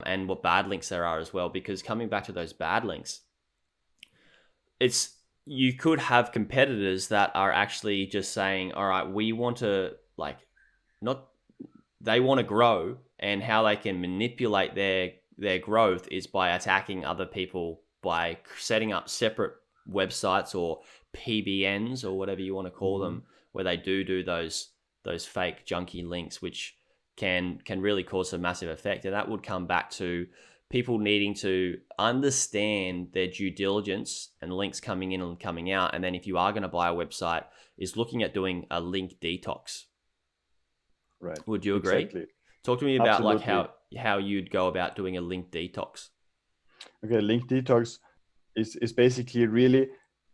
and what bad links there are as well. Because coming back to those bad links, it's you could have competitors that are actually just saying, all right, we want to like not they want to grow, and how they can manipulate their growth is by attacking other people by setting up separate websites or PBNs or whatever you want to call Hmm. them, where they do those fake junky links, which can really cause a massive effect. And that would come back to people needing to understand their due diligence and links coming in and coming out. And then if you are going to buy a website, is looking at doing a link detox. Right. Would you agree? Exactly. Talk to me about like Absolutely. how you'd go about doing a link detox. Okay. Link detox is basically really,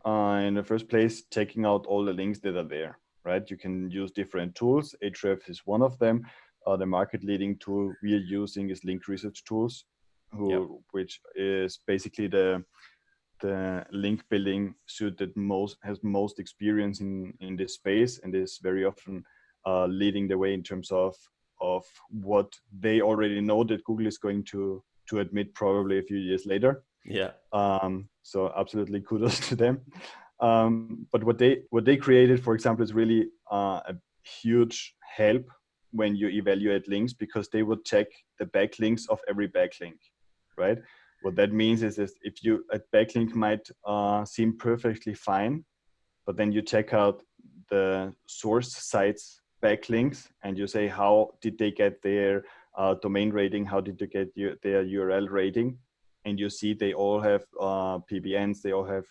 in the first place, taking out all the links that are there, right? You can use different tools. Ahrefs is one of them. The market leading tool we are using is Link Research Tools, Yep. which is basically the link building suite that has most experience in this space, and is very often leading the way in terms of what they already know that Google is going to admit probably a few years later. Yeah. So absolutely kudos to them. But what they created, for example, is really a huge help when you evaluate links, because they would check the backlinks of every backlink, right? What that means is if a backlink might seem perfectly fine, but then you check out the source site's backlinks and you say, how did they get their domain rating? How did they get their URL rating? And you see they all have PBNs, they all have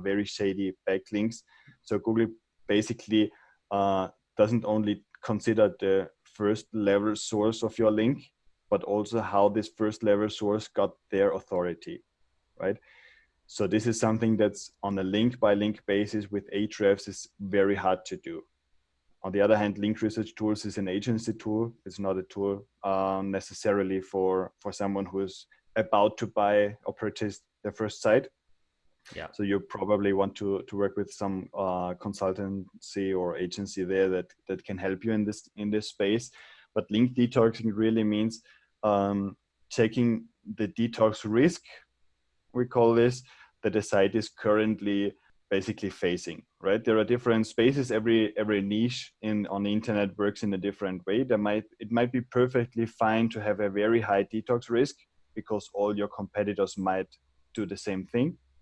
very shady backlinks. So Google basically doesn't only consider the first level source of your link, but also how this first level source got their authority, right? So this is something that's on a link by link basis with Ahrefs is very hard to do. On the other hand, Link Research Tools is an agency tool. It's not a tool necessarily for someone who is about to buy or purchase their first site. Yeah. So you probably want to work with some consultancy or agency there that can help you in this space. But link detoxing really means taking the detox risk, we call this, that the site is currently basically facing, right? There are different spaces. Every niche on the internet works in a different way. It might be perfectly fine to have a very high detox risk because all your competitors might do the same thing.